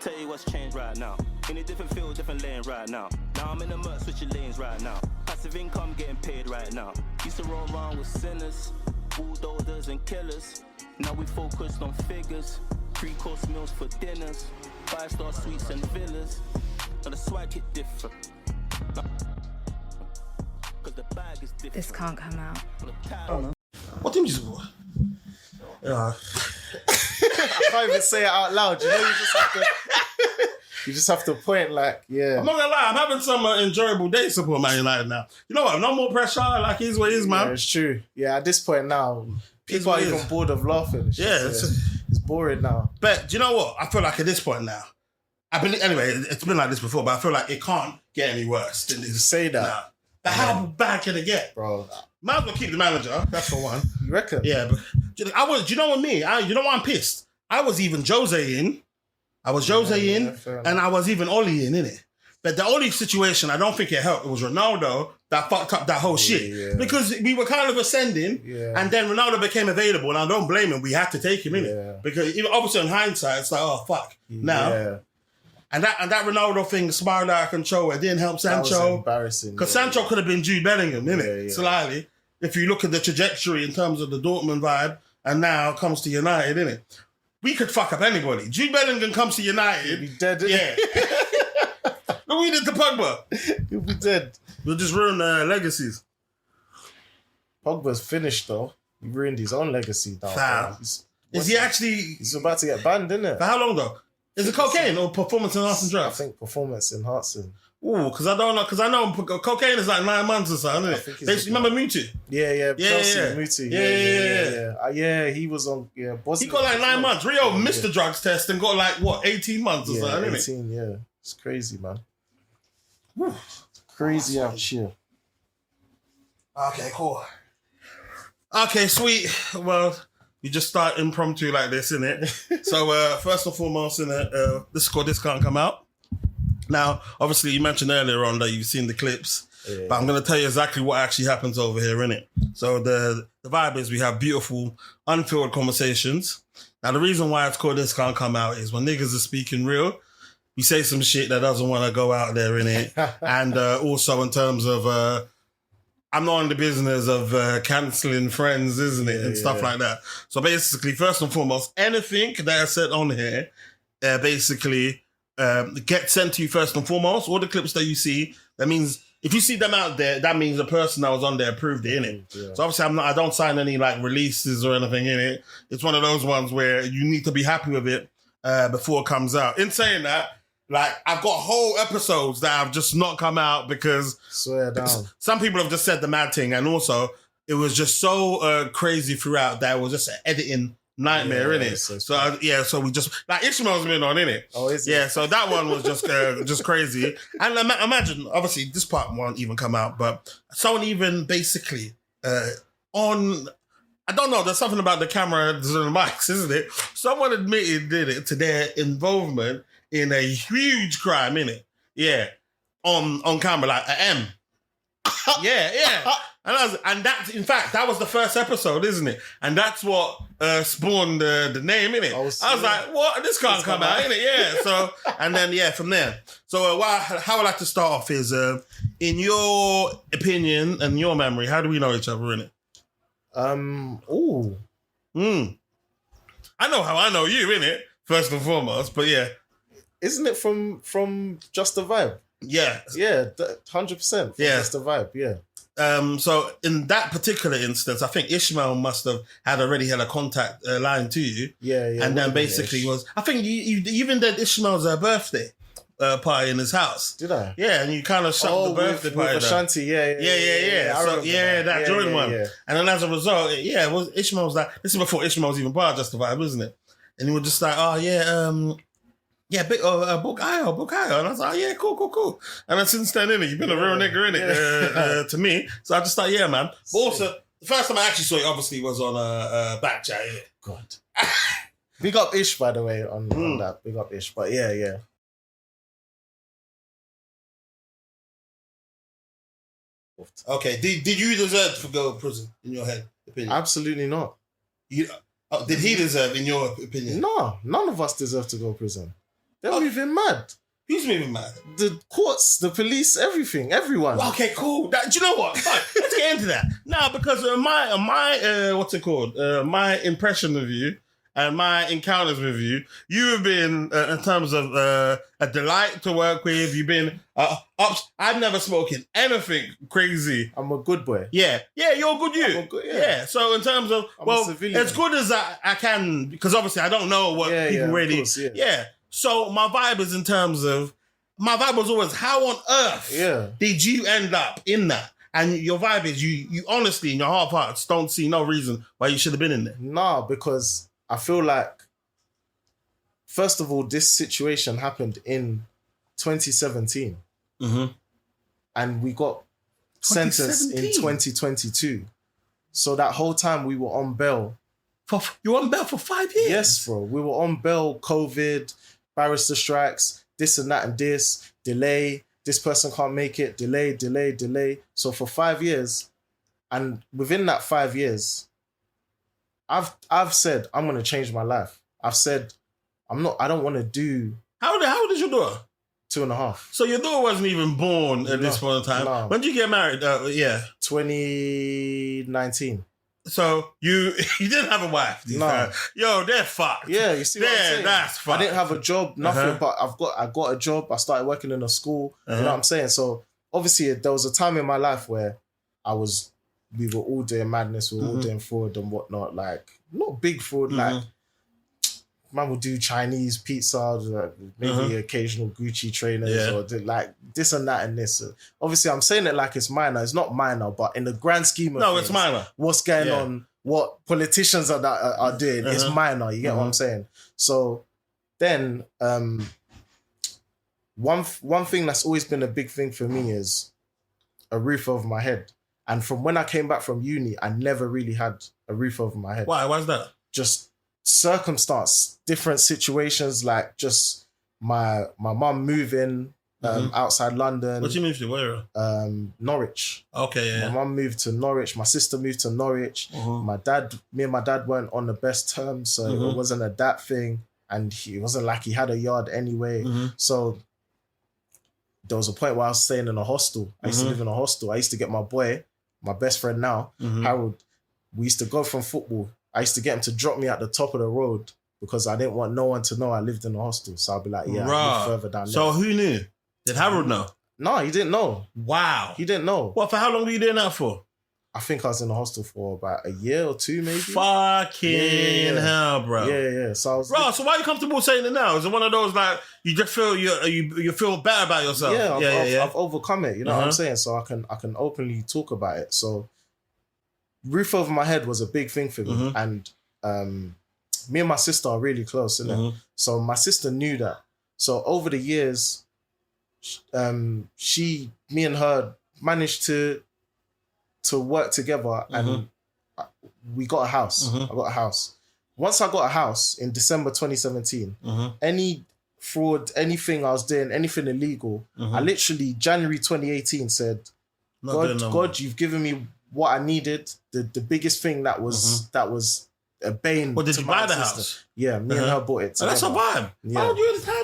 Tell you what's changed right now. In a different field, different lane right now. Now I'm in the murk, switching lanes right now. Passive income getting paid right now. Used to roll around with sinners, bulldozers and killers. Now we focused on figures. 3-course meals for dinners. 5-star suites and villas. Now the swag hit different. Cause the bag is different. This can't come out. I don't know. What team do you support? I can't even say it out loud. You know, you just have to point like, yeah. I'm not gonna lie, I'm having some enjoyable days support Man United now. You know what? No more pressure. Like, here's what it is, man. Yeah, it's true. Yeah, at this point now, people are even bored of laughing. It's boring now. But do you know what? I feel like at this point now, I believe, anyway, it's been like this before, but I feel like it can't get any worse than this. Say that. Now. But how bad can it get? Bro. Might as well keep the manager, that's for one. You reckon? Yeah, but do you know what me? You know why I'm pissed? I was even Jose in. I was Jose in, and I was even Oli in, innit? But the only situation I don't think it helped, it was Ronaldo that fucked up that whole shit. Yeah. Because we were kind of ascending, and then Ronaldo became available, and I don't blame him. We had to take him, innit? Yeah. Because even obviously in hindsight, it's like, oh, fuck. Now. Yeah. And that Ronaldo thing spiraled out of control. It didn't help Sancho. That was embarrassing. Because Sancho could have been Jude Bellingham, innit? Yeah. Slightly. If you look at the trajectory in terms of the Dortmund vibe, and now it comes to United, innit? We could fuck up anybody. Jude Bellingham comes to United. He'll be dead, innit? Yeah. Look, we did to Pogba. He'll be dead. We'll just ruin legacies. Pogba's finished, though. He ruined his own legacy now. Is he actually... He's about to get banned, isn't it? For how long, though? Is it cocaine or performance enhancing drugs? I think performance enhancing. Ooh, because I don't know. Because I know cocaine is like 9 months or something, isn't it? Remember Mutu? Yeah. Chelsea, yeah. Mutu. Yeah, he was on. Yeah, he got like 9 months. Rio missed the drugs test and got like what 18 months or something. 18. Yeah, it's crazy, man. It's crazy out here. Okay, cool. Okay, sweet. Well, you just start impromptu like this, innit? So, first and foremost, this can't come out. Now, obviously, you mentioned earlier on that you've seen the clips, but I'm going to tell you exactly what actually happens over here, innit? So, the vibe is we have beautiful, unfiltered conversations. Now, the reason why it's called This Can't Come Out is when niggas are speaking real, you say some shit that doesn't want to go out there, innit? And also in terms of... I'm not in the business of cancelling friends, isn't it? And stuff like that. So basically, first and foremost, anything that I said on here, basically get sent to you first and foremost. All the clips that you see, that means if you see them out there, that means the person that was on there approved it, innit? Yeah. So obviously I don't sign any like releases or anything in it. It's one of those ones where you need to be happy with it before it comes out. In saying that, like, I've got whole episodes that have just not come out because swear down. Some people have just said the mad thing, and also it was just so crazy throughout that it was just an editing nightmare, innit? So we just, like, Ishmael's been on, innit? Oh, is it? Yeah, so that one was just crazy. And imagine, obviously, this part won't even come out, but someone even basically on... I don't know, there's something about the cameras and the mics, isn't it? Someone admitted, did it, to their involvement in a huge crime, innit? Yeah. On camera, like an M. Yeah. And that, in fact, that was the first episode, isn't it? And that's what spawned the name, innit? I was like, what? This can't come out, innit? Yeah. So, and then, from there. So, how I like to start off is, in your opinion and your memory, how do we know each other, innit? I know how I know you, innit? First and foremost, but yeah. Isn't it from Just a Vibe? Yeah. Yeah, 100%. Just a Vibe, yeah. So in that particular instance, I think Ishmael must have already had a contact line to you. Yeah. And then basically I think you even did Ishmael's birthday party in his house. Did I? Yeah, and you kind of shut the birthday party with Ashanti, yeah. So, that joint one. Yeah. And then as a result, it was Ishmael was like, this is before Ishmael was even part of Just a Vibe, isn't it? And he was just like, book Ayo. And I was like, yeah, cool. And then since then, innit, you've been a real nigga, innit, to me. So I just thought, yeah, man. But also, the first time I actually saw it, obviously, was on Bkchat, innit? God. Big up Ish, by the way, on that. Big up Ish. But yeah. Okay, did you deserve to go to prison, in your head, opinion? Absolutely not. Did he deserve, in your opinion? No, none of us deserve to go to prison. They're moving mad. Who's moving mad? The courts, the police, everything, everyone. Okay, cool. Do you know what? Fine. Let's get into that now, because my what's it called? My impression of you and my encounters with you, you have been in terms of a delight to work with. You've been I've never spoken anything crazy. I'm a good boy. Yeah, you're a good you. I'm a good, yeah. So in terms of as good as I can, because obviously I don't know what people really. Course, yeah. So my vibe is in terms of, my vibe was always, how on earth did you end up in that? And your vibe is, you honestly, in your heart of hearts, don't see no reason why you should have been in there. Nah, because I feel like, first of all, this situation happened in 2017. Mm-hmm. And we got sentenced in 2022. So that whole time we were on bail. You were on bail for 5 years? Yes, bro. We were on bail, COVID, barrister strikes, this and that and this, delay, this person can't make it, delay. So for 5 years, and within that 5 years, I've said, I'm going to change my life. I've said, I don't want to do... How old is your daughter? 2.5. So your daughter wasn't even born at this point in time? No. When did you get married? 2019. So you didn't have a wife? No. Yo, they're fucked. Yeah, you see what I'm saying? That's fucked. I didn't have a job, nothing, but I got a job. I started working in a school. You know what I'm saying? So obviously there was a time in my life where we were all doing madness, we were all doing fraud and whatnot. Like, not big fraud, like, man would do Chinese pizza, maybe occasional Gucci trainers or like this and that and this. Obviously, I'm saying it like it's minor. It's not minor, but in the grand scheme of things, it's minor. What's going on, what politicians are doing, it's minor. You get what I'm saying? So then, one thing that's always been a big thing for me is a roof over my head. And from when I came back from uni, I never really had a roof over my head. Why? Why's that? Just circumstance, different situations, like just my mum moving outside London. What you moved to? Where? Norwich. Okay, yeah. My mum moved to Norwich. My sister moved to Norwich. Me and my dad weren't on the best terms, so it wasn't a that thing. And it wasn't like he had a yard anyway. So there was a point where I was staying in a hostel. I used to live in a hostel. I used to get my boy, my best friend now, Harold. We used to go from football. I used to get him to drop me at the top of the road because I didn't want no one to know I lived in a hostel. So I'd be like, I live further down there. So who knew? Did Harold know? No, he didn't know. Wow. He didn't know. What, for how long were you doing that for? I think I was in the hostel for about a year or two, maybe. Fucking hell, bro. Yeah. So I was... Bro, so why are you comfortable saying it now? Is it one of those, like, you just feel you feel better about yourself? Yeah, I've overcome it. You know what I'm saying? So I can openly talk about it. So roof over my head was a big thing for me. And me and my sister are really close, innit? So my sister knew that. So over the years, me and her managed to work together and we got a house. I got a house. Once I got a house in December 2017, any fraud, anything I was doing, anything illegal, I literally, January 2018 said, God, you've given me what I needed. The biggest thing that was a bane. Well, did to you my buy the existence. house? Yeah, me and her bought it together. That's a vibe. Yeah. How old were you at the time?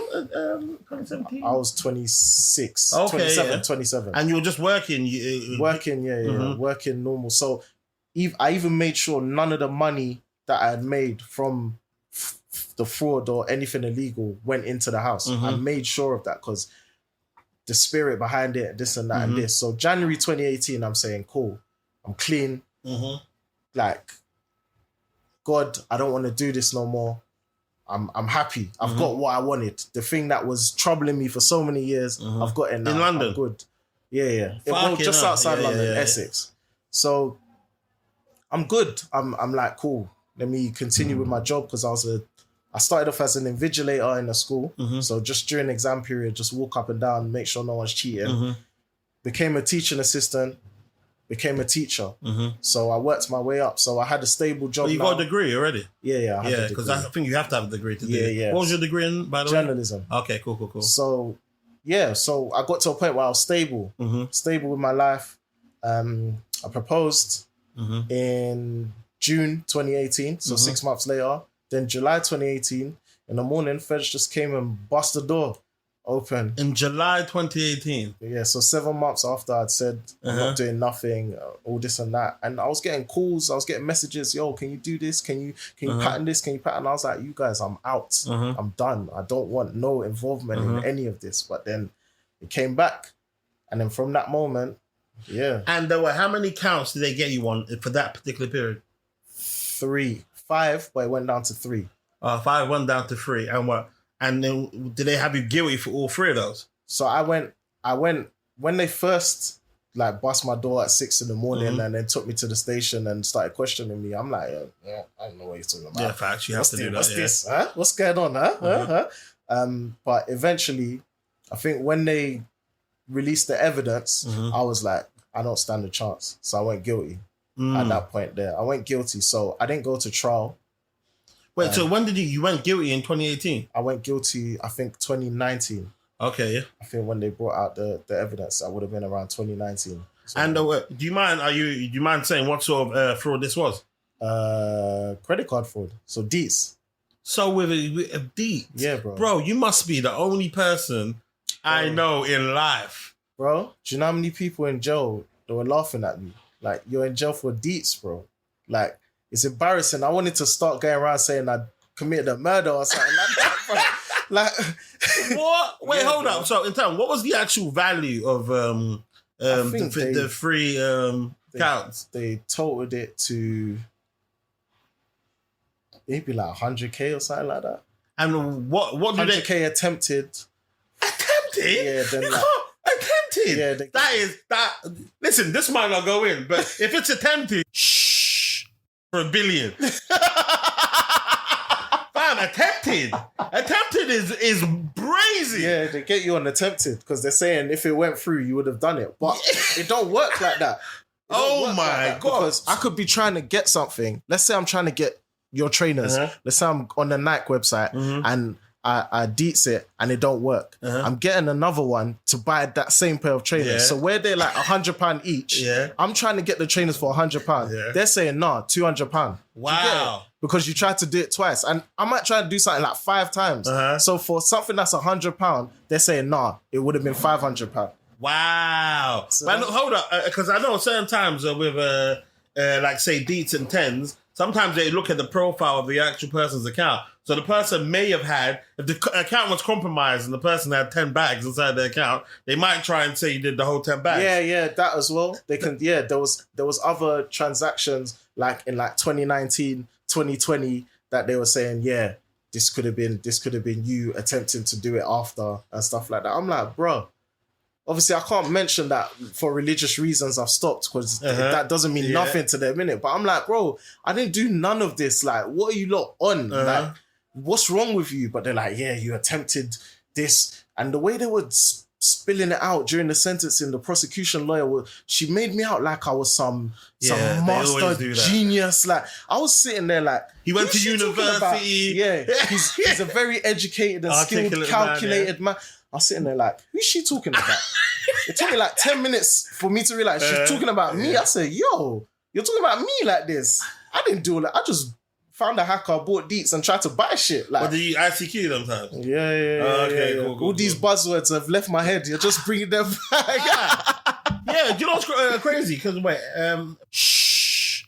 2017? I was 26. Okay, 27. And you were just working? Working normal. So I even made sure none of the money that I had made from the fraud or anything illegal went into the house. I made sure of that because the spirit behind it, this and that and this. So January 2018, I'm saying, cool, I'm clean. Like, God, I don't want to do this no more. I'm happy. I've got what I wanted. The thing that was troubling me for so many years, I've got it now. In London? I'm good. Yeah. Just outside London, Essex. So I'm good. I'm like, cool. Let me continue with my job because I started off as an invigilator in a school. So just during exam period, just walk up and down, make sure no one's cheating. Became a teaching assistant. Became a teacher. So I worked my way up. So I had a stable job. Well, you got a degree already? Yeah. Yeah, because I think you have to have a degree to do it. Yeah. What was your degree in, by the way? Journalism. Okay, cool. So, so I got to a point where I was stable. Stable with my life. I proposed in June 2018. So 6 months later. Then July 2018, In the morning, feds just came and bust the door open. In July 2018. Yeah, so 7 months after I'd said I'm not doing nothing, all this and that. And I was getting calls, I was getting messages, yo, can you do this? Can you pattern this? Can you pattern? I was like, you guys, I'm out. I'm done. I don't want no involvement in any of this. But then it came back. And then from that moment, yeah. And there were, how many counts did they get you on for that particular period? 5, but it went down to 3. 5 went down to 3. And what? And then did they have you guilty for all 3 of those? So I went when they first like bust my door at 6 in the morning and then took me to the station and started questioning me. I'm like, yeah, I don't know what you're talking about. Yeah, facts. You have to do that. What's this? Huh? What's going on? Huh? But eventually, I think when they released the evidence, I was like, I don't stand a chance. So I went guilty at that point there. I went guilty. So I didn't go to trial. Wait, so when did you went guilty in 2018? I went guilty, I think 2019. Okay, yeah. I think when they brought out the evidence, I would have been around 2019. So, and do you mind saying what sort of fraud this was? Credit card fraud. So Deets. So with a Deets? Yeah, bro. Bro, you must be the only person I know in life. Bro, do you know how many people in jail that were laughing at me? Like, you're in jail for Deets, bro. Like, it's embarrassing. I wanted to start going around saying I committed a murder or something like that, bro. Like, what? Wait, yeah, hold bro. up. So, in time, what was the actual value of the 3 counts? They totaled it to maybe like 100K or something like that. And what do 100K attempted. Attempted? Yeah, then you like, can't attempted. Yeah, that. Listen, this might not go in, but if it's attempted, shh, for $1 billion. Fam, attempted is brazy. Yeah, they get you on attempted because they're saying if it went through, you would have done it, but it don't work like that. Oh my God! Because I could be trying to get something. Let's say I'm trying to get your trainers. Let's say I'm on the Nike website and I deets it and it don't work. I'm getting another one to buy that same pair of trainers. Yeah. So where they're like £100 each, I'm trying to get the trainers for £100. Yeah. They're saying, nah, £200. Wow. Because you tried to do it twice. And I might try to do something like 5 times. So for something that's £100, they're saying, nah, it would have been £500. Wow. So, but hold up, because I know certain times with, like, say, deets and tens, sometimes they look at the profile of the actual person's account. So the person may have had, if the account was compromised and the person had 10 bags inside their account, they might try and say you did the whole 10 bags. Yeah, that as well. They can. Yeah, there was other transactions like in like 2019, 2020 that they were saying, yeah, this could have been you attempting to do it after and stuff like that. I'm like, bro. Obviously, I can't mention that for religious reasons. I've stopped because that doesn't mean nothing to them, innit? But I'm like, bro, I didn't do none of this. Like, what are you lot on? Like, what's wrong with you? But they're like, yeah, you attempted this. And the way they were spilling it out during the sentencing, the prosecution lawyer, she made me out like I was some master genius. Like, I was sitting there like, he went to university. Yeah, he's a very educated and skilled, calculated man. I was sitting there like, who's she talking about? It took me like 10 minutes for me to realize she's talking about me. I said, yo, you're talking about me like this. I didn't do that. I just found a hacker, bought deets and tried to buy shit. Like, but did you ICQ them times? Yeah. Cool, all these buzzwords have left my head. You're just bringing them back. Yeah, do you know what's crazy? Because wait, shh.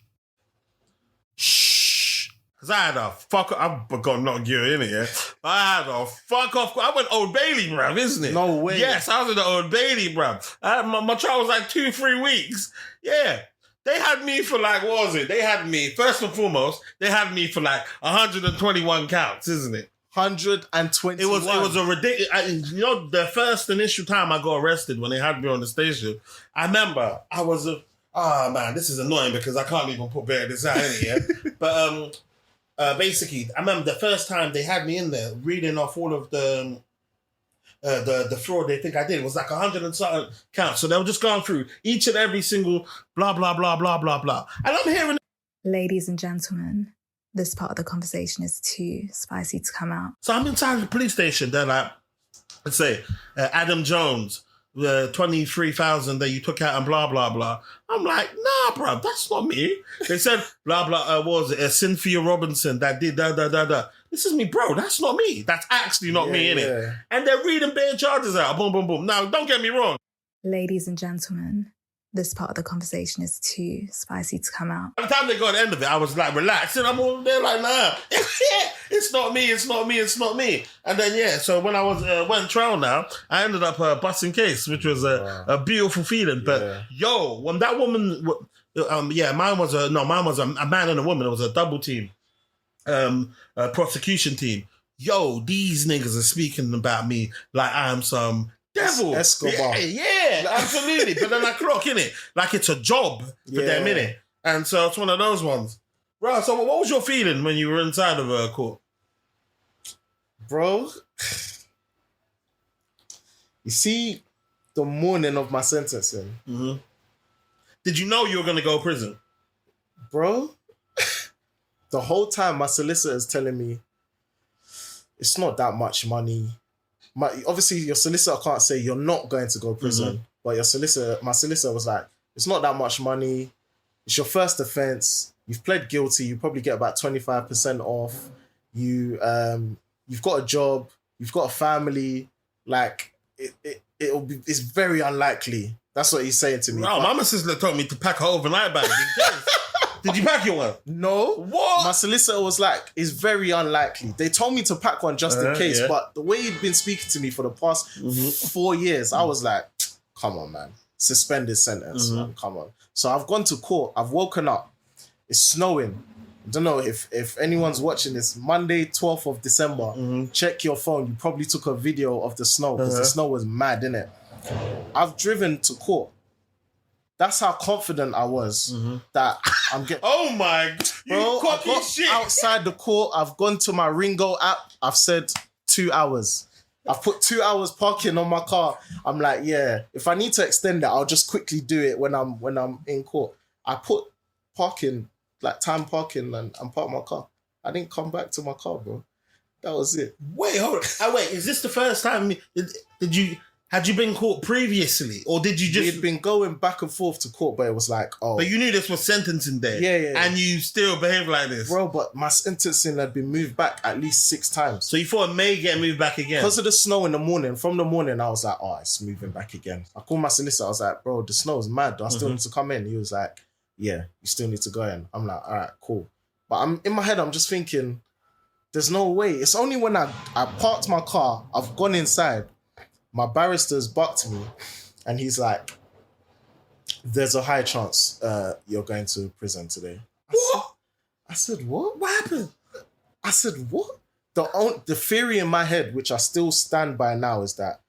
Because I had a fuck off. I've got not gear in it, yeah. I had a fuck off. I went Old Bailey, bruv, isn't it? No way. Yes, I was in the Old Bailey, bruv. My trial was like 2-3 weeks. Yeah. They had me for like, what was it? They had me, first and foremost, they had me for like 121 counts, isn't it? 121. It was a ridiculous. You know, the first initial time I got arrested when they had me on the station, I remember I was man, this is annoying because I can't even put better this out in here. But basically, I remember the first time they had me in there reading off all of the fraud they think I did. It was like 100 and something counts. So they were just going through each and every single blah, blah, blah, blah, blah, blah. And I'm hearing... Ladies and gentlemen, this part of the conversation is too spicy to come out. So I'm inside the police station. They're like, let's say, Adam Jones, the 23,000 that you took out and blah, blah, blah. I'm like, nah, bro, that's not me. They said, blah, blah, what was it? Cynthia Robinson that did da, da, da, da. this is me, bro. That's not me. That's actually not me, innit? And they're reading bare charges out. Boom, boom, boom. Now, don't get me wrong. Ladies and gentlemen, this part of the conversation is too spicy to come out. By the time they got to the end of it, I was like relaxed, and I'm all there like, nah, it's not me, it's not me, it's not me. And then so when I was went trial now, I ended up busting case, which was a beautiful feeling. But when that woman, mine was a man and a woman. It was a double team, prosecution team. Yo, these niggas are speaking about me like I am some devil. Escobar. Yeah, absolutely. But then I clock in it like it's a job for them, innit? And so it's one of those ones. Bro, so what was your feeling when you were inside of a court? Bro, you see, the morning of my sentencing. Mm-hmm. Did you know you were going to go to prison? Bro, the whole time my solicitor is telling me, it's not that much money. Obviously, your solicitor can't say you're not going to go to prison, but my solicitor was like, it's not that much money. It's your first offense. You've pled guilty. You probably get about 25% off. You've got a job. You've got a family. Like, it's very unlikely. That's what he's saying to me. Wow, my sister told me to pack her overnight bag. Did you pack your one? No. What? My solicitor was like, it's very unlikely. They told me to pack one just in case, but the way he'd been speaking to me for the past 4 years, I was like, come on, man. Suspend this sentence, man. Come on. So I've gone to court. I've woken up. It's snowing. I don't know if anyone's watching this. Monday, 12th of December, check your phone. You probably took a video of the snow because the snow was mad, innit? I've driven to court. That's how confident I was that I'm getting. Oh my! Bro, I got shit outside the court. I've gone to my Ringo app. I've said 2 hours. I've put 2 hours parking on my car. I'm like, if I need to extend it, I'll just quickly do it when I'm in court. I put parking, like time parking, and parked my car. I didn't come back to my car, bro. That was it. Wait, hold on. Wait, is this the first time? Had you been caught previously, or did you just? We'd been going back and forth to court, but it was like, But you knew this was sentencing day. Yeah. And you still behave like this. Bro, but my sentencing had been moved back at least 6 times. So you thought it may get moved back again? Because of the snow in the morning. From the morning, I was like, it's moving back again. I called my solicitor. I was like, bro, the snow is mad. Do I still need to come in? He was like, yeah, you still need to go in. I'm like, all right, cool. But I'm in my head, I'm just thinking, there's no way. It's only when I parked my car, I've gone inside, my barrister's bucked me, and he's like, there's a high chance you're going to prison today. I said, what? What happened? I said, what? The theory in my head, which I still stand by now, is that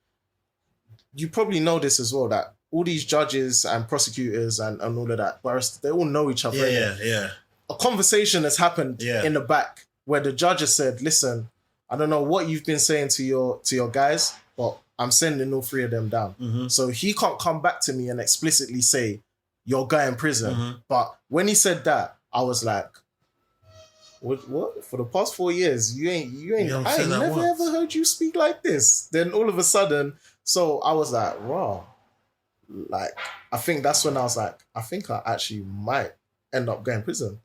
you probably know this as well, that all these judges and prosecutors and all of that, barristers, they all know each other. Yeah. A conversation has happened in the back where the judge has said, listen, I don't know what you've been saying to your guys, but I'm sending all 3 of them down. So he can't come back to me and explicitly say, you're going to prison. But when he said that, I was like, what? For the past 4 years, I ain't never ever heard you speak like this. Then all of a sudden, so I was like, raw. Like, I think that's when I was like, I think I actually might end up going to prison.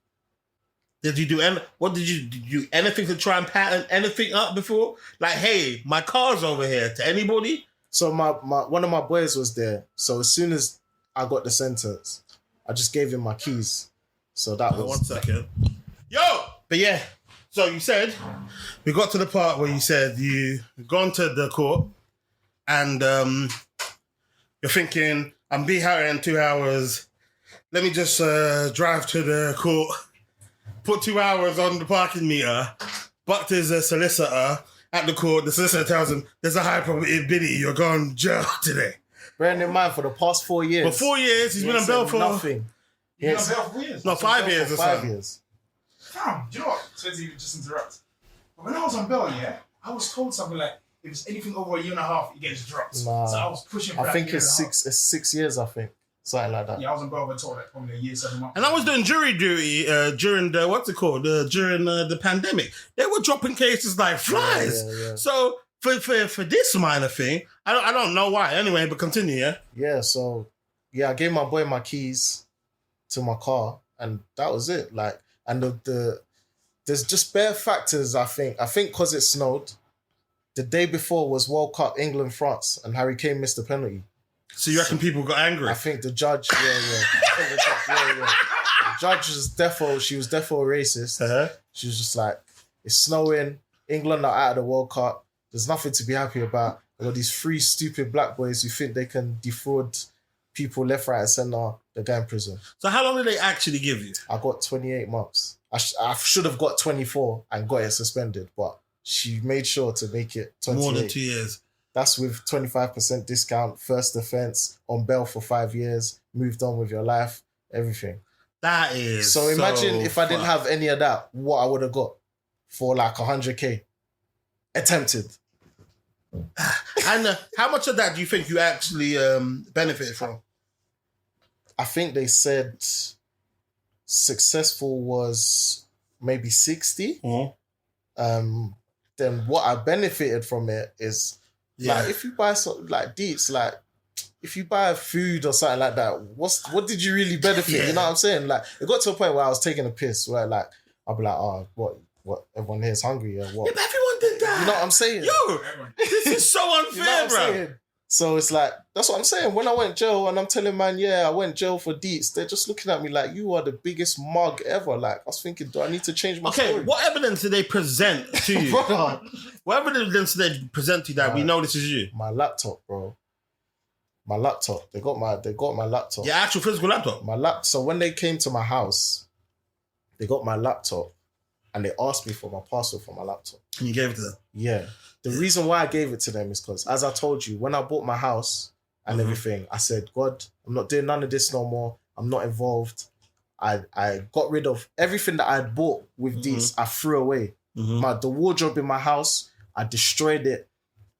Did you do did you do anything to try and pattern anything up before? Like, hey, my car's over here, to anybody? So my one of my boys was there. So as soon as I got the sentence, I just gave him my keys. So that was 1 second. Yo! But yeah, so you said, we got to the part where you said you gone to the court and you're thinking, I'm be out in 2 hours. Let me just drive to the court. Put 2 hours on the parking meter, but there's a solicitor at the court. The solicitor tells him there's a high probability you're going to jail today. Bearing in mind, for the past 4 years. For 4 years, he's been on bail for nothing. He's been on bail for 4 years? No, 5 years or something. 5 years. Fam, do you know what? Sorry to just interrupt. But when I was on bail, I was told something like, if it's anything over 1.5 years, you get dropped. Nah. So I was pushing for I that think year it's and a half. 6 years, I think. Something like that. Yeah, I was on bail until like probably a year, 7 months. And I was doing jury duty during the during the pandemic. They were dropping cases like flies. Yeah. So for this minor thing, I don't know why. Anyway, but continue, yeah? Yeah, so I gave my boy my keys to my car, and that was it. Like, and the there's just bare factors, I think. I think because it snowed. The day before was World Cup, England, France, and Harry Kane missed the penalty. So you reckon people got angry? I think the judge, I think the judge, The judge she was defo racist. Uh-huh. She was just like, it's snowing, England are out of the World Cup, there's nothing to be happy about. There are these three stupid black boys who think they can defraud people left, right, and centre. They're going to prison. So how long did they actually give you? I got 28 months. I should have got 24 and got it suspended, but she made sure to make it 28. More than 2 years. That's with 25% discount, first offence, on bail for 5 years, moved on with your life, everything. That is So imagine if I didn't have any of that, what I would have got for like 100K. Attempted. And how much of that do you think you actually benefited from? I think they said successful was maybe 60. Mm-hmm. Then what I benefited from it is like if you buy something like deets, like if you buy food or something like that, what did you really benefit? Yeah. You know what I'm saying? Like it got to a point where I was taking a piss where like I'll be like, oh, what everyone here is hungry or what? Yeah, but everyone did that. You know what I'm saying? Yo, this is so unfair, You know what I'm bro. saying? So it's like, that's what I'm saying. When I went jail and I'm telling man, yeah, I went jail for deets, they're just looking at me like, you are the biggest mug ever. Like, I was thinking, do I need to change my story? What evidence did they present to you? Brother, What evidence did they present to you that we know this is you? my laptop, bro. My laptop. They got my laptop. Your actual physical laptop? So when they came to my house, they got my laptop and they asked me for my password for my laptop. And you gave it to them? Yeah. The reason why I gave it to them is because, as I told you, when I bought my house and everything, I said, God, I'm not doing none of this no more. I'm not involved. I got rid of everything that I had bought with these. I threw away. The wardrobe in my house, I destroyed it.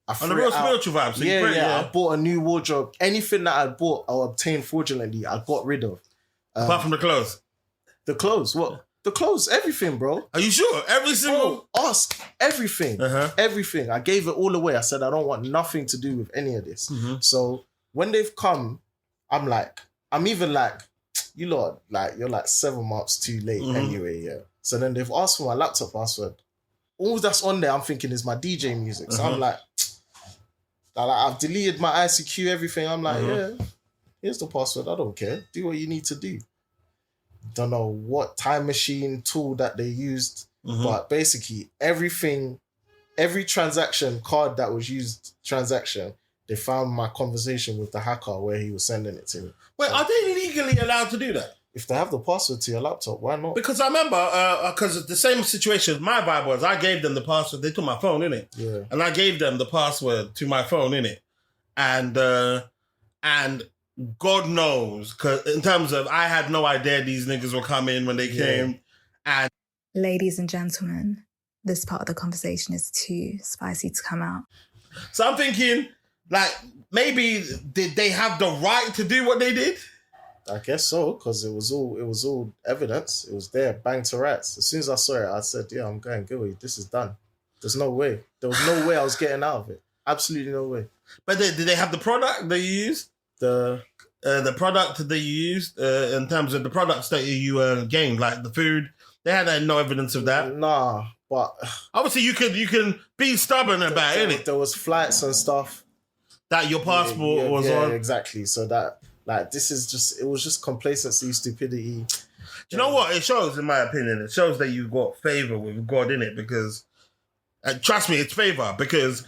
I On the threw real it out. spiritual vibe. So I bought a new wardrobe. Anything that I bought or obtained fraudulently, I got rid of. Apart from the clothes. The clothes, what? The clothes, everything, bro. Are you sure? Every single... Bro, ask everything. Everything. I gave it all away. I said, I don't want nothing to do with any of this. So when they've come, I'm even like, you lot, like, you're like 7 months too late anyway, yeah. So then they've asked for my laptop password. All that's on there, I'm thinking, is my DJ music. So I'm like, I've deleted my ICQ, everything. I'm like, yeah, here's the password. I don't care. Do what you need to do. Don't know what time machine tool that they used, but basically everything, every transaction card that was used, they found my conversation with the hacker where he was sending it to me. Wait, are they legally allowed to do that? If they have the password to your laptop, why not? Because I remember, because the same situation, my vibe was, I gave them the password, they took my phone, innit? Yeah. And I gave them the password to my phone, innit? And God knows, because in terms of, I had no idea these niggas were coming when they came. And Ladies and gentlemen, this part of the conversation is too spicy to come out. so I'm thinking, like, maybe did they have the right to do what they did? I guess so, because it was all evidence. It was there, bang to rights. As soon as I saw it, I said, yeah, I'm going Gilly. This is done. There's no way. There was no way I was getting out of it. Absolutely no way. But did they have the product that you used? The product that you used in terms of the products that you gained, like the food, they had no evidence of that. Nah, but obviously you can be stubborn about it. There was flights and stuff That your passport was on. Exactly. So that, like, this is just, it was just complacency, stupidity. Do you know what it shows? In my opinion, it shows that you got favor with God in it, because trust me, it's favor, because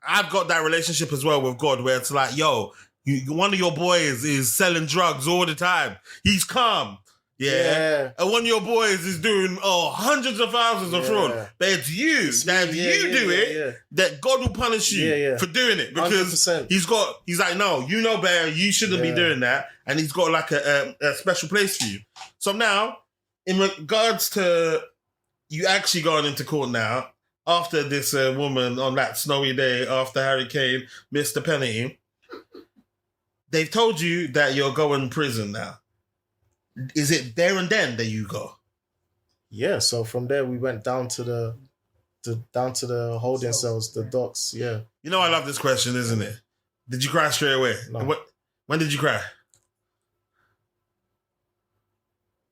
I've got that relationship as well with God where it's like, yo, one of your boys is selling drugs all the time. He's calm. Yeah. And one of your boys is doing hundreds of thousands of fraud. But it's you. That God will punish you for doing it. Because 100%. he's like, no, you know better. You shouldn't be doing that. And he's got like a special place for you. So now, in regards to you actually going into court now, after this woman on that snowy day after Harry Kane missed the penalty, they've told you that you're going to prison now. Is it there and then that you go? Yeah, so from there we went down to the holding cells, the docks, yeah. You know I love this question, isn't it? Did you cry straight away? No. When did you cry?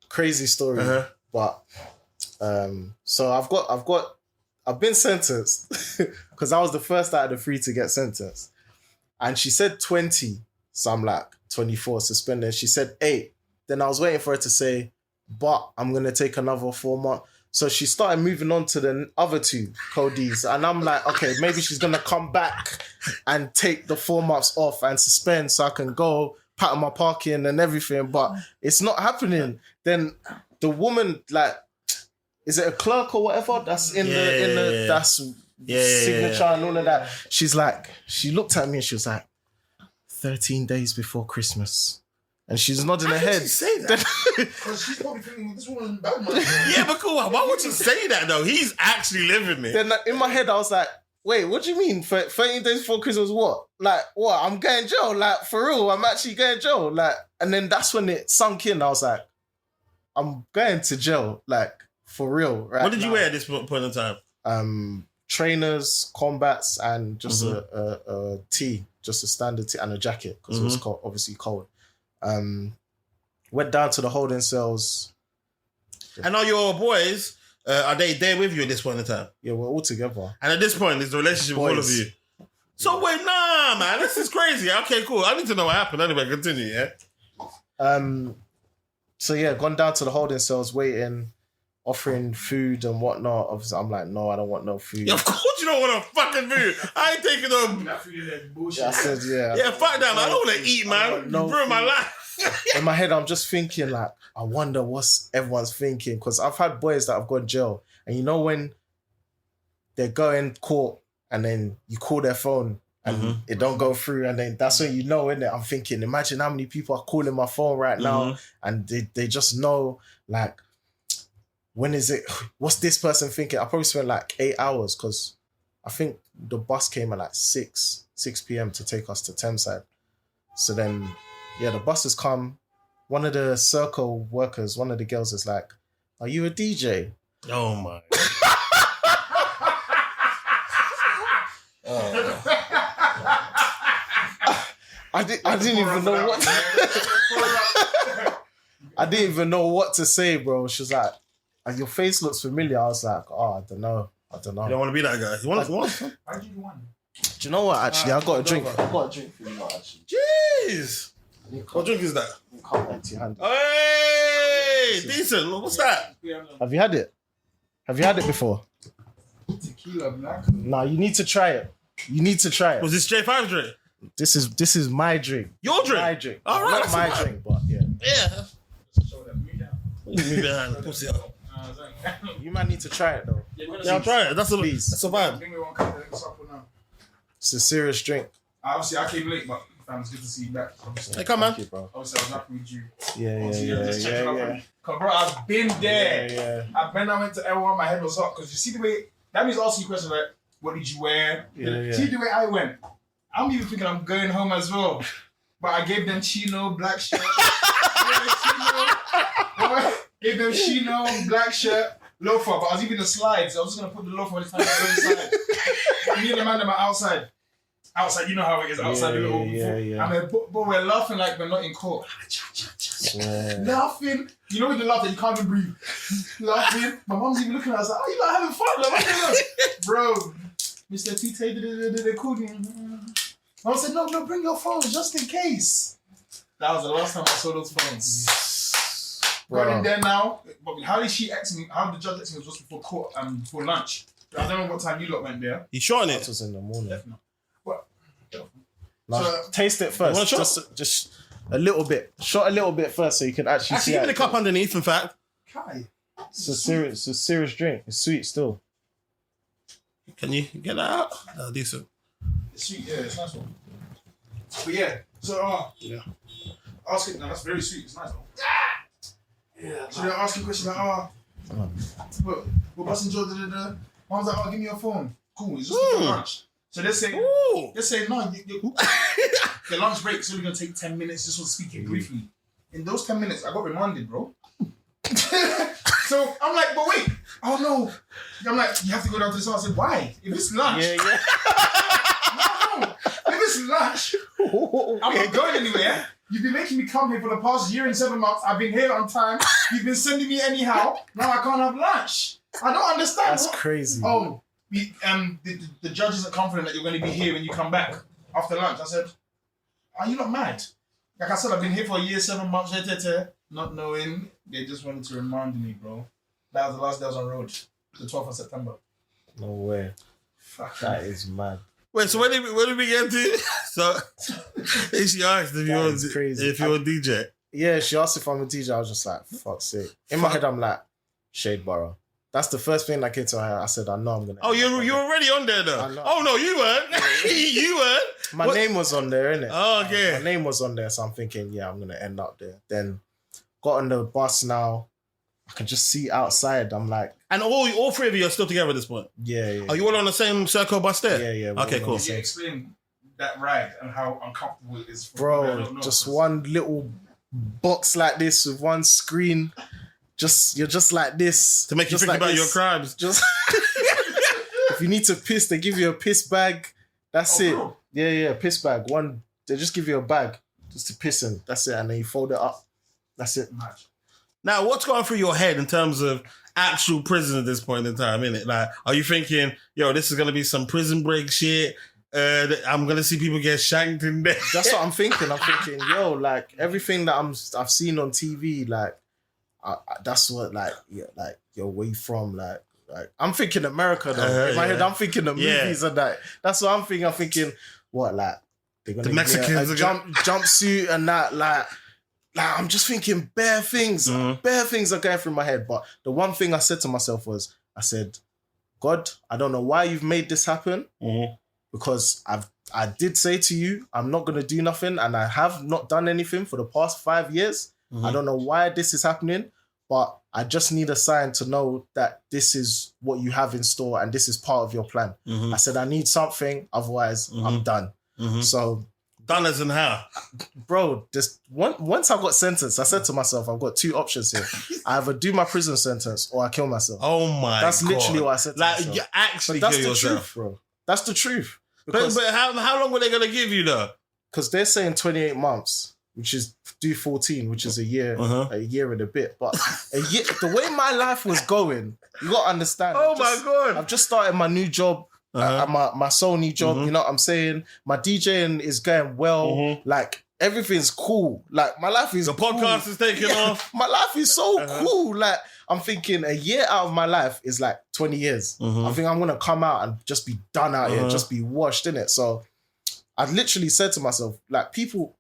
Crazy story, but So I've been sentenced because I was the first out of the 3 to get sentenced. And she said 20. So I'm like, 24 suspended. She said 8. Then I was waiting for her to say, but I'm going to take another 4 months. So she started moving on to the other 2 codees. And I'm like, okay, maybe she's going to come back and take the 4 months off and suspend so I can go pattern my parking and everything. But it's not happening. Then the woman, like, is it a clerk or whatever that's in the that's signature and all of that? She's like, she looked at me and she was like, 13 days before Christmas. And she's nodding her head. She say that? Because she's probably thinking this woman's bad man. Yeah, but cool. Why would you say that though? He's actually living it. Then in my head, I was like, wait, what do you mean? 13 days before Christmas, what? Like, what? I'm going jail? Like, for real, I'm actually going jail? Like, and then that's when it sunk in. I was like, I'm going to jail. Like, for real. Right? What did you wear at this point in time? Trainers, combats, and just a tee, just a standard tee and a jacket because it was cold, obviously cold. Went down to the holding cells. And are your boys, are they there with you at this point in time? Yeah, we're all together. And at this point, is the relationship with all of you? So wait, nah, man, this is crazy. Okay, cool. I need to know what happened. Anyway, continue, yeah? So yeah, gone down to the holding cells, waiting, offering food and whatnot. Obviously, I'm like, no, I don't want no food. Yeah, of course you don't want no fucking food. I ain't taking no... That food is like bullshit. Yeah, I said, yeah. Yeah, fuck that, man. I don't want to eat, man. No You ruined my food. life. In my head, I'm just thinking like, I wonder what's everyone's thinking. Because I've had boys that have gone jail. And you know when they're going court and then you call their phone and it don't go through, and then that's when you know, innit? I'm thinking, imagine how many people are calling my phone right now and they just know, like, when is it? What's this person thinking? I probably spent like 8 hours because I think the bus came at like 6 p.m. to take us to Thameside. So then, yeah, the bus has come. One of the circle workers, one of the girls is like, are you a DJ? Oh, my. I didn't even know what I didn't even know what to say, bro. She was like, your face looks familiar. I was like, oh, I don't know. You don't want to be that guy. You want to? Why do you want? Do you know what, actually? I got a drink. I got a drink for you, actually. Jeez. What drink is that? Come empty-handed. Hey, decent. What's that? Have you had it? Have you had it before? Tequila black. Nah, you need to try it. You need to try it. Was this J5's drink? This is my drink. Your drink? My drink. All right. Not my drink, but yeah. Yeah. Show them. Me down. Move your hand. Pussy out. You might need to try it though. Yeah, I'll try it. That's a vibe. Give me one cup of supper now. It's a serious drink. Obviously, I came late, but fam, it's good to see you back. Obviously, Hey, come on. Thank you, bro. I was happy with you. Yeah. Just checking up on you. Cause bro, I've been there. Yeah. I went to everyone, my head was hot. Cause you see the way, that means asking you questions like, what did you wear? Yeah. See the way I went. I'm even thinking I'm going home as well. But I gave them chino, black shirt. Gave them chino, black shirt, loafer. But I was even the slides. I was just going to put the loafer this time to go inside. Me and the man are outside. Outside, you know how it is outside. Yeah. I mean, but we're laughing like we're not in court. Laughing. You know when you laugh that you can't even breathe. Laughing. My mom's even looking at us like, oh, you not having fun. Like, bro, Mr. Tite, they called me. Mom said, no, bring your phones just in case. That was the last time I saw those phones. Got in there now. But how did she ask me? How did the judge ask me? It was just before court, before lunch. I don't know what time you lot went there. You shot It it? was in the morning. Definitely. What? Now, So- taste it You want a first. shot? Just a little bit. Shot a little bit first so you can actually see Actually, even it. the cup underneath, in fact. Kai. It's a serious drink. It's sweet still. Can you get that out? No, decent. It's sweet, yeah, it's nice one. But yeah, so asking, no, that's very sweet, it's nice though. Yeah. So they're asking questions like, we're busting Joe, Mom's like, give me your phone. Cool, it's just for lunch. So they're saying, Ooh. no, the lunch break is only gonna take 10 minutes, just for speaking briefly. In those 10 minutes, I got remanded, bro. So I'm like, but wait, oh no. I'm like, you have to go down to this house. I said, why? If it's lunch. No. If it's lunch, I'm not going anywhere. You've been making me come here for the past year and 7 months. I've been here on time. You've been sending me anyhow. Now I can't have lunch. I don't understand. That's crazy. Oh, the judge isn't confident that you're going to be here when you come back after lunch. I said, are you not mad? Like I said, I've been here for a year, 7 months, not knowing. They just wanted to remind me, bro. That was the last day I was on road, the 12th of September. No way. Fuck. That is mad. Wait, so when did we get to? So she asked if you're a DJ. Yeah, she asked if I'm a DJ. I was just like, fuck's sake. In my head, I'm like, Shade Borough. That's the first thing that came to my head. I said, I know I'm gonna. Oh, you're already on there though. Oh no, you weren't. You weren't. My name was on there, innit? Oh, okay. My name was on there, so I'm thinking, yeah, I'm gonna end up there. Then got on the bus now. I can just see outside. I'm like, and all three of you are still together at this point. Yeah. Are you all on the same circle bus there? Yeah. Okay, cool. Can you explain that ride and how uncomfortable it is? Bro, just one little box like this with one screen. You're just like this to make you think about your crimes. Just if you need to piss, they give you a piss bag. That's it. Bro. Yeah, piss bag. One, they just give you a bag just to piss in. That's it, and then you fold it up. That's it. Now, what's going through your head in terms of actual prison at this point in time, innit? Like, are you thinking, yo, this is going to be some prison break shit? I'm going to see people get shanked in there. That's what I'm thinking. I'm thinking, yo, like, everything that I've seen on TV, like, that's what, like, yo, where you from? Like I'm thinking America, though. In my head, I'm thinking the movies and that. That's what I'm thinking. I'm thinking, what, like, they're going to Mexicans a jumpsuit and that, like, I'm just thinking bare things. Bare things are going through my head. But the one thing I said to myself was, I said, God, I don't know why you've made this happen. Because I did say to you, I'm not going to do nothing. And I have not done anything for the past 5 years. I don't know why this is happening. But I just need a sign to know that this is what you have in store and this is part of your plan. I said, I need something. Otherwise, I'm done. So... Done as in how? Bro, once I got sentenced, I said to myself, I've got two options here. I either do my prison sentence or I kill myself. Oh my God. That's literally what I said to myself. You actually but that's kill the yourself. truth, bro. That's the truth. But how long were they going to give you though? Because they're saying 28 months, which is do 14, which is a year and a bit. But a year, the way my life was going, you got to understand. Oh my God. I've just started my new job. My Sony job, you know what I'm saying? My DJing is going well. Like, everything's cool. Like, my life is The podcast is taking off. My life is so cool. Like, I'm thinking a year out of my life is like 20 years. I think I'm going to come out and just be done out here, just be washed, innit? So, I literally said to myself, like, people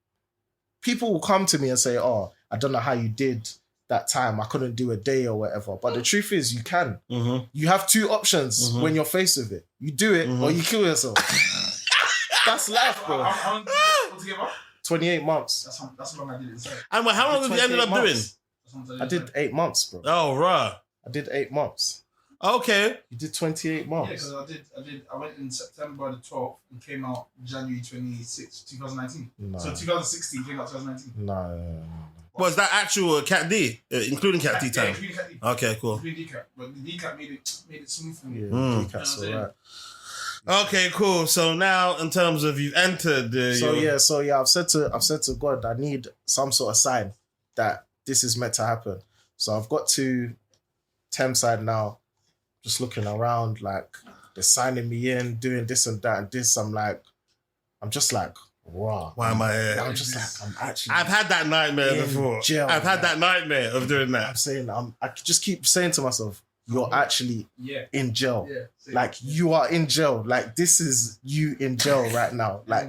will come to me and say, oh, I don't know how you did that time. I couldn't do a day or whatever. But the truth is, you can. You have two options when you're faced with it. You do it or you kill yourself. That's life, bro. How long altogether? 28 months. That's how long I did it. And how long did you ended up doing? I did 8 months, bro. Oh, right. I did 8 months. Okay. You did 28 months. Yeah, because I went in September the 12th and came out January 26th, 2019. No. So 2016 came out 2019. No. Was that actual Cat D, including Cat D time? Yeah, including Cat D. Okay, cool. Including DCAT. But the DCAT made it smooth for me. Yeah, DCAT's alright. Okay, cool. So now, in terms of you've entered the... So I've said to God, I need some sort of sign that this is meant to happen. So I've got to Thameside now, just looking around, like, they're signing me in, doing this and that and this. I'm just like, wow. Why am I here? I'm just like, I'm actually... I've had that nightmare before. Jail, I've had that nightmare of doing that. I'm saying, I just keep saying to myself, you're actually in jail. Yeah. Like, you are in jail. Like, this is you in jail right now. Like,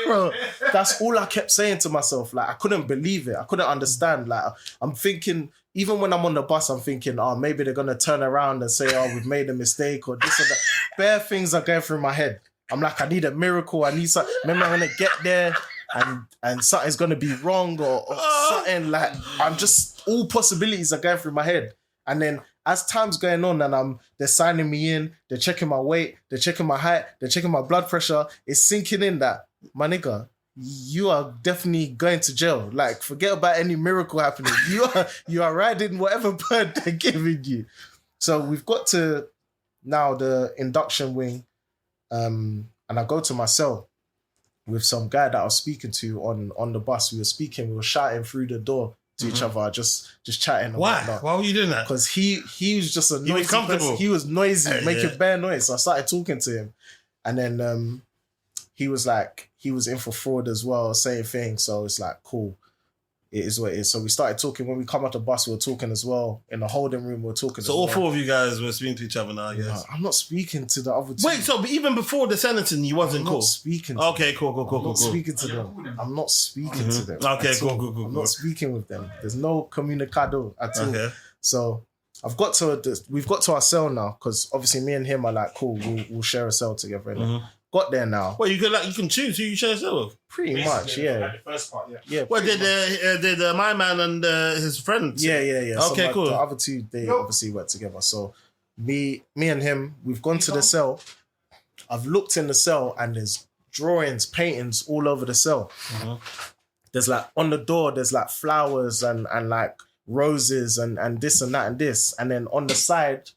bro, that's all I kept saying to myself. Like, I couldn't believe it. I couldn't understand. Like, I'm thinking, even when I'm on the bus, I'm thinking, oh, maybe they're going to turn around and say, oh, we've made a mistake or this or that. Bare things are going through my head. I'm like, I need a miracle. I need something. Maybe I'm going to get there and something's going to be wrong or something. Like, I'm just, all possibilities are going through my head. And then as time's going on and they're signing me in, they're checking my weight, they're checking my height, they're checking my blood pressure, it's sinking in that, my nigga, you are definitely going to jail. Like, forget about any miracle happening. You are riding whatever bird they're giving you. So we've got to now the induction wing, and I go to my cell, with some guy that I was speaking to on the bus. We were shouting through the door to each other, just chatting. Why? Why were you doing that? Because he was just a noisy was comfortable. person. He was noisy, making bare noise. So I started talking to him, and then he was like, he was in for fraud as well, same thing. So it's like, cool. It is what it is. So we started talking. When we come out the bus, we were talking as well. In the holding room, we were talking So as all well. 4 of you guys were speaking to each other now, I guess. No, I'm not speaking to the other two. Wait, so but even before the sentencing, you wasn't I'm cool? not speaking to Okay, them. cool. I'm not speaking to them. I'm not speaking to them. Okay, at cool, all. cool. I'm not speaking with them. There's no comunicado at all. Okay. So we've got to our cell now, because obviously me and him are like, cool, we'll share a cell together. innit? Got there now. Well, you can choose who you share a cell with. Pretty much, yeah. Like the first part, yeah. Yeah. Well, pretty did my man and his friends? Yeah. So Okay, cool. The other two, they obviously work together. So me and him, we've gone to the cell. I've looked in the cell and there's drawings, paintings all over the cell. There's like on the door, there's like flowers and like roses and this and that and this. And then on the side,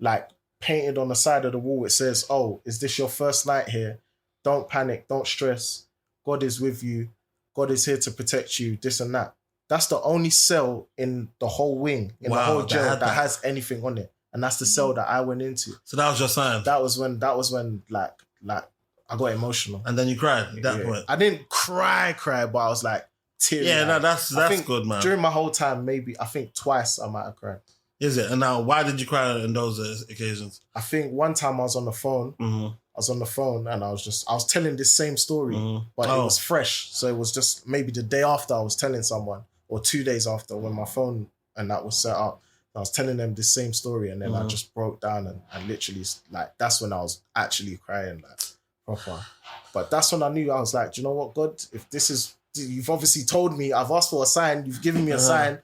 like painted on the side of the wall, it says, "Oh, is this your first night here? Don't panic, don't stress. God is with you. God is here to protect you, this and that." That's the only cell in the whole wing, in the Wow, whole that jail had that that. has anything on it. And that's the cell that I went into. So that was your sign. That was when like I got emotional. And then you cried at that Yeah. point. I didn't cry, but I was like teary. Yeah, no, that's I think good, man. During my whole time, maybe I think twice I might have cried. Is it? And now, why did you cry on those occasions? I think one time I was on the phone. I was on the phone and I was telling this same story, but it was fresh. So it was just maybe the day after I was telling someone, or 2 days after, when my phone and that was set up. I was telling them the same story, and then I just broke down and literally, like, that's when I was actually crying, like, proper. But that's when I knew. I was like, do you know what, God? If this is, you've obviously told me, I've asked for a sign, you've given me a sign.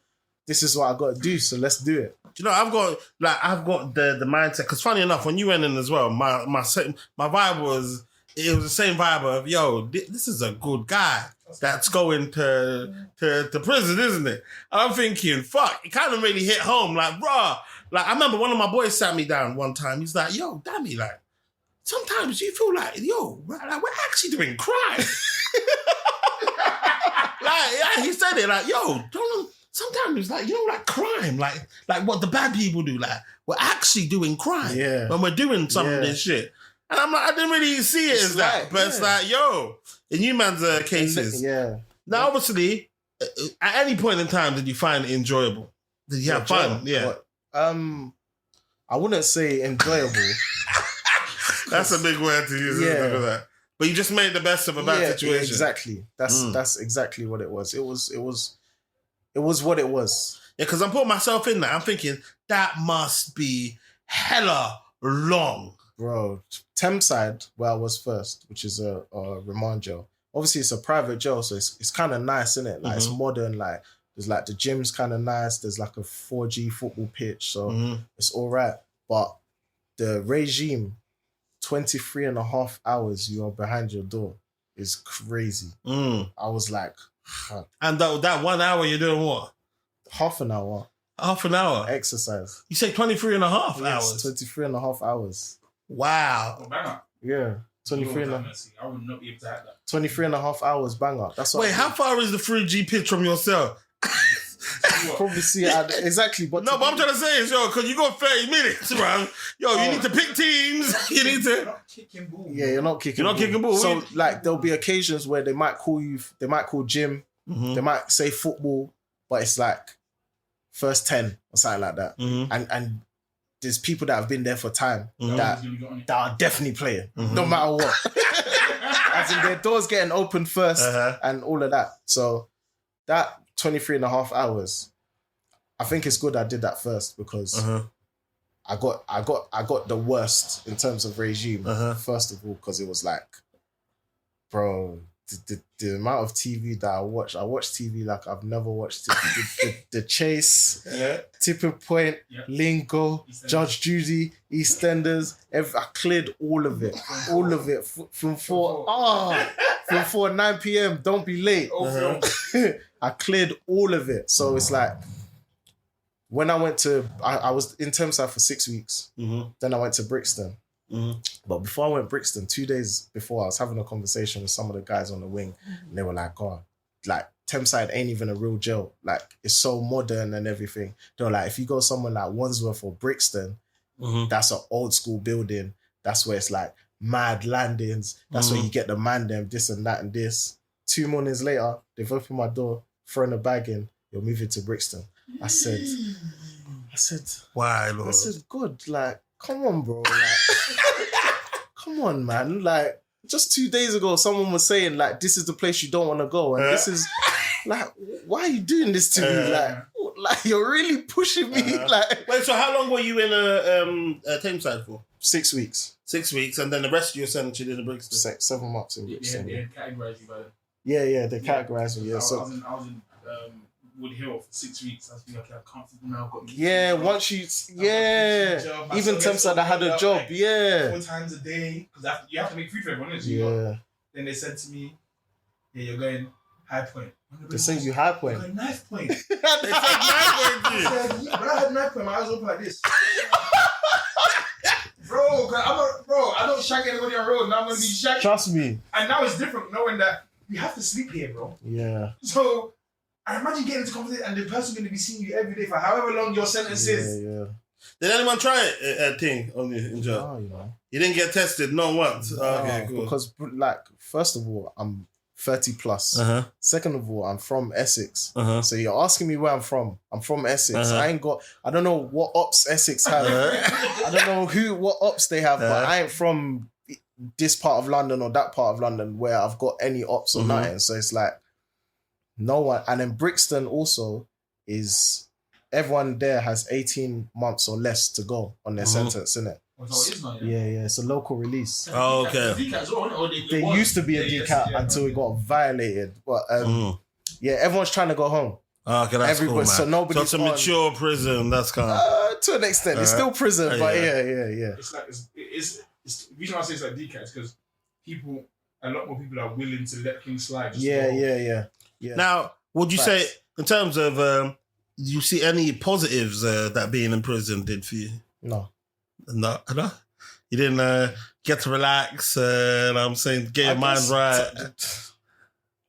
This is what I got to do, so let's do it. You know, I've got the mindset, because funny enough, when you went in as well, my vibe was the same vibe of, yo, this is a good guy that's going to prison, isn't it? And I'm thinking, fuck, it kind of really hit home, like, bruh. Like, I remember one of my boys sat me down one time. He's like, yo, Dammy, like, sometimes you feel like, yo, like, we're actually doing crime. Like, yeah, he said it, like, yo, sometimes, like, you know, like crime, like what the bad people do, like, we're actually doing crime when we're doing some of this shit. And I'm like, I didn't really see it as that, but it's like, yo, in you man's cases. Now, obviously, at any point in time, did you find it enjoyable? Did you have fun? Yeah. I wouldn't say enjoyable. That's a big word to use. Look at that. But you just made the best of a bad situation. Yeah, exactly. That's exactly what it was. It was what it was. Yeah, because I'm putting myself in there. I'm thinking, that must be hella long. Bro, Thameside, where I was first, which is a remand jail. Obviously, it's a private jail, so it's kind of nice, isn't it? Like, it's modern. Like, there's like the gym's kind of nice. There's like a 4G football pitch, so it's all right. But the regime, 23 and a half hours you are behind your door is crazy. I was like, huh. And that 1 hour you're doing what? Half an hour. Half an hour? Exercise. You say 23 and a half Yes, hours? 23 and a half hours. Wow. Oh, banger. Yeah. 23 and I would not be able to have that. 23 and a half hours banger. That's what Wait, how far is the 3G pitch from your cell? you probably see it at, exactly. But No, but I'm trying to say is, yo, because you got 30 minutes, bro. Yo, you need to pick teams. You need You're to... not kicking ball. Yeah, you're not kicking. You're not kicking ball. So, like, there'll be occasions where they might call you. They might call gym. They might say football, but it's like first 10 or something like that. And there's people that have been there for time that are definitely playing, no matter what. As in, their doors getting opened first and all of that. So that 23 and a half hours, I think it's good I did that first, because I got the worst in terms of regime first of all, because it was like, bro, the amount of TV that I watched TV like I've never watched TV. The Chase, Tipping Point, Lingo, Judge Judy, EastEnders. I cleared all of it from 9 p.m. Don't be late. I cleared all of it. So it's like, when I went to, I was in Thameside for 6 weeks. Then I went to Brixton. But before I went Brixton, 2 days before, I was having a conversation with some of the guys on the wing, and they were like, "Oh, like Thameside ain't even a real jail. Like it's so modern and everything." They were like, "If you go somewhere like Wandsworth or Brixton, that's an old school building. That's where it's like mad landings. That's where you get the man them, this and that and this." 2 mornings later, they've opened my door, thrown a bag in. You're moving to Brixton. I said, why, Lord? I said, God, like, come on, bro. Like, come on, man. Like, just 2 days ago, someone was saying, like, this is the place you don't want to go. And this is, like, why are you doing this to me? Like, you're really pushing me. Like, wait, so how long were you in Thameside for? 6 weeks. 6 weeks, and then the rest of your sentence you did in Brixton? 7 months in Brixton. Yeah, categorised you by that. Yeah, they categorised me. Yeah, I so was in Wood Hill for 6 weeks. I was thinking, okay, I'm comfortable now. I've got once you, even Thameside, I had a job. Like, 4 times a day, because you have to make food for everyone. Then they said to me, "Yeah, you're going High Point." They send you High Point. Going Knife Point. They said Knife Point. When I had Knife Point, my eyes open like this. Bro, I don't shag anybody on the road. Now I'm gonna be shagged. Trust me. And now it's different knowing that you have to sleep here, bro. Yeah. So I imagine getting into conversation and the person going to be seeing you every day for however long your sentence is. Yeah. Did anyone try a thing on you in jail? No, you know. You didn't get tested, not once. No, Okay, cool. Because, like, first of all, I'm 30 plus. Second of all, I'm from Essex. So you're asking me where I'm from. I'm from Essex. I don't know what ops Essex have. I don't know what ops they have, but I ain't from this part of London or that part of London where I've got any ops or nothing. So it's like, no one. And then Brixton also is, everyone there has 18 months or less to go on their sentence, innit? Yeah, it's a local release. Oh, okay. There used to be a DCAT until it got violated. But yeah, everyone's trying to go home. Okay, that's cool, man. So nobody's it's a mature prison, that's kind of... to an extent. It's still prison, but yeah. It's like, it's the reason why I say it's like DCAT is because a lot more people are willing to let things slide. Yeah. Now, would you say, in terms of, do you see any positives that being in prison did for you? No. No? You didn't get to relax, I'm saying, get your mind right?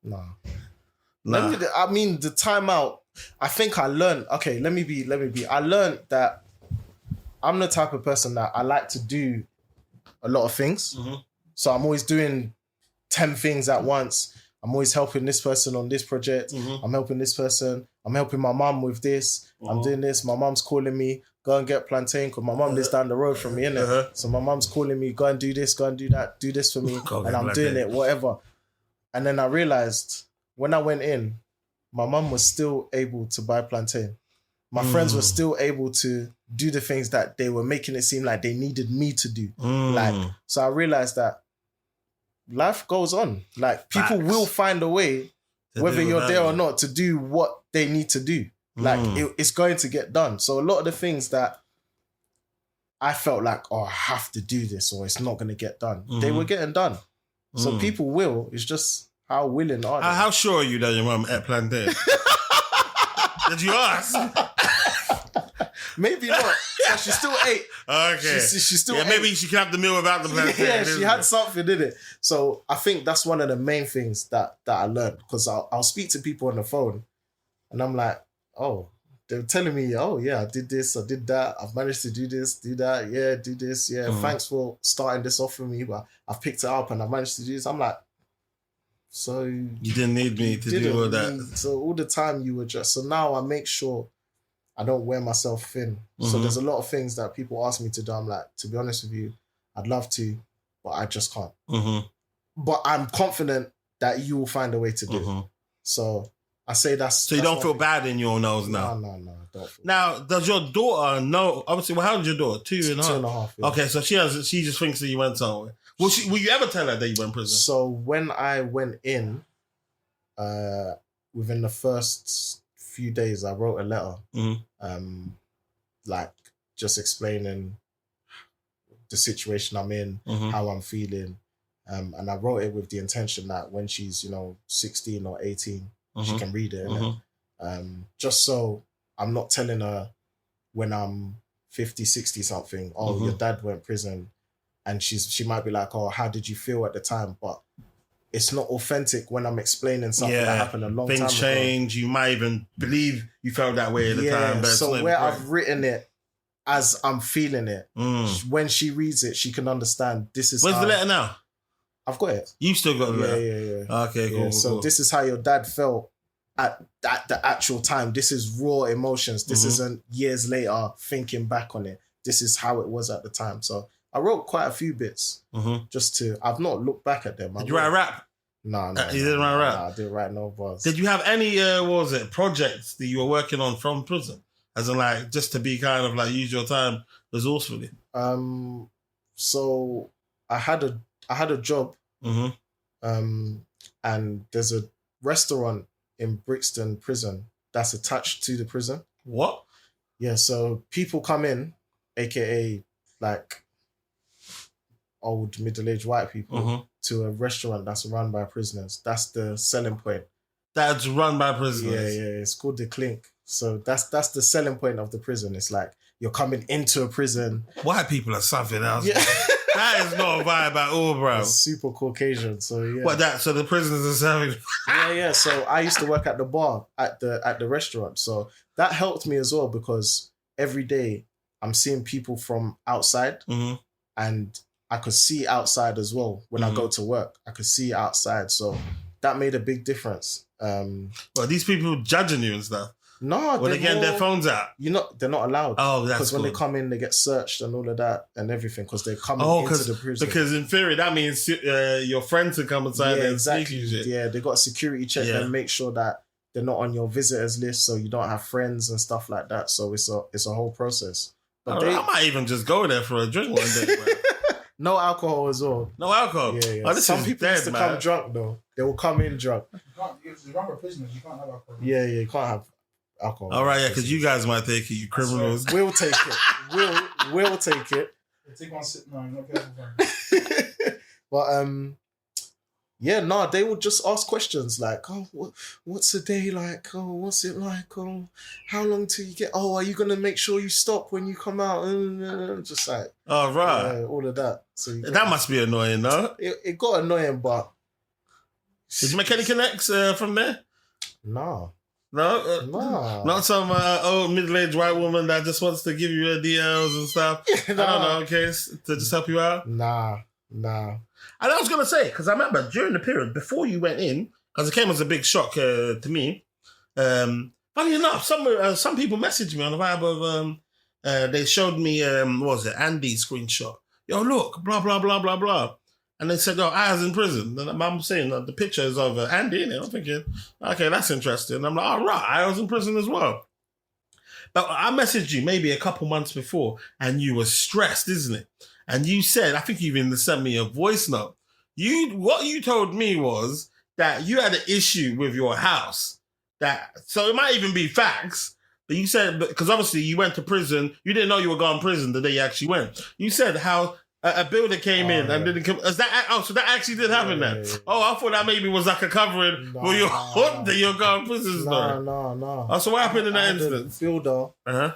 No. Nah. I mean, the time out, I think I learned, okay, let me be. I learned that I'm the type of person that I like to do a lot of things. So I'm always doing 10 things at once. I'm always helping this person on this project. I'm helping this person. I'm helping my mum with this. I'm doing this. My mum's calling me, go and get plantain, because my mum lives down the road from me, innit? So my mum's calling me, go and do this, go and do that, do this for me. And I'm doing it, whatever. And then I realized when I went in, my mum was still able to buy plantain. My friends were still able to do the things that they were making it seem like they needed me to do. Like, so I realized that life goes on. Like, people will find a way, whether you're there or not, to do what they need to do. Like, it's going to get done. So a lot of the things that I felt like, oh, I have to do this or it's not going to get done, they were getting done. So people will. It's just how willing are they? How sure are you that your mum ate plantain? Did you ask? Maybe not. But she still ate. Okay. She still ate. Maybe she can have the meal without the plantain. Yeah, she had something, did it? So I think that's one of the main things that I learned, because I'll speak to people on the phone and I'm like, oh, they're telling me, oh yeah, I did this, I did that, I've managed to do this, do that, yeah, do this, yeah, thanks for starting this off for me, but I've picked it up and I've managed to do this. I'm like, so you didn't need me to do all that. So all the time you were just, so now I make sure I don't wear myself thin. So there's a lot of things that people ask me to do. I'm like, to be honest with you, I'd love to, but I just can't. But I'm confident that you will find a way to do it. So I say that's... So you don't feel bad in your nose now? No, don't feel Now, does your daughter know... Obviously, well, how old is your daughter? 2.5? Yeah. Okay, so she just thinks that you went somewhere. Will you ever tell her that you went to prison? So when I went in, within the first few days, I wrote a letter, like just explaining the situation I'm in, how I'm feeling, and I wrote it with the intention that when she's 16 or 18, she can read it. Just so I'm not telling her when I'm 50, 60 something, oh, your dad went to prison, and she might be like, oh, how did you feel at the time? But it's not authentic when I'm explaining something that happened a long time ago. Things change. You might even believe you felt that way at the time. But so where I've written it as I'm feeling it, when she reads it, she can understand this is. Where's the letter now? I've got it. You still got the letter? Yeah. Okay, cool. So this is how your dad felt at the actual time. This is raw emotions. This isn't years later thinking back on it. This is how it was at the time. So I wrote quite a few bits I've not looked back at them. Did you write a rap? No. You didn't write a rap? No, I didn't write no bars. Did you have any, projects that you were working on from prison? As in, like, just to be kind of like, use your time resourcefully? So I had a job, and there's a restaurant in Brixton prison that's attached to the prison. What? Yeah, so people come in, aka like old middle-aged white people, to a restaurant that's run by prisoners. That's the selling point. That's run by prisoners? Yeah. It's called the Clink. So that's the selling point of the prison. It's like you're coming into a prison. White people are something else. Yeah. That is not a vibe at all, bro. It's super Caucasian. So yeah. What that? So the prisoners are serving. Yeah. So I used to work at the bar at the restaurant. So that helped me as well because every day I'm seeing people from outside, and I could see outside as well when I go to work. I could see outside, so that made a big difference. Well, these people judging you and stuff. No, when they getting their phones out. They're not allowed. Oh, that's because when they come in, they get searched and all of that and everything because they're coming into the prison. Because in theory, that means your friends will come inside and exactly. Shit. Yeah, they got a security check and make sure that they're not on your visitors list, so you don't have friends and stuff like that. So it's a whole process. But I might even just go there for a drink one day. No alcohol as well. No alcohol? Yeah. Oh, Some people used to come drunk though. They will come in drunk. If you run for prisoners, you can't have alcohol. Yeah, you can't have alcohol. All right, because you guys might take it, you criminals. We'll take it. We'll take it. Take one sip. No, you're not careful. But they would just ask questions like, oh, what's a day like? Oh, what's it like? Oh, how long till you get? Oh, are you gonna make sure you stop when you come out? Just like, oh right, all of that. So that must be annoying, though. It got annoying, but did you make any connects from there? No. No? Not some old middle-aged white woman that just wants to give you her DLs and stuff. I don't know, okay, to just help you out? Nah. And I was going to say, because I remember during the period before you went in, because it came as a big shock to me, funny enough, some people messaged me on the vibe of, they showed me, what was it, Andy's screenshot. Yo, look, blah, blah, blah, blah, blah. And they said, I was in prison. And I'm saying the pictures of Andy in it. I'm thinking, okay, that's interesting. I'm like, all right, I was in prison as well. But I messaged you maybe a couple months before and you were stressed, isn't it? And you said, I think you even sent me a voice note. What you told me was that you had an issue with your house. So it might even be facts. But you said, because obviously you went to prison. You didn't know you were going to prison the day you actually went. You said how a builder came in and didn't come. So that actually did happen then? Yeah. Oh, I thought that maybe was like a covering for your that you're going to prison story. No. Oh, so what happened in that instance? Builder. I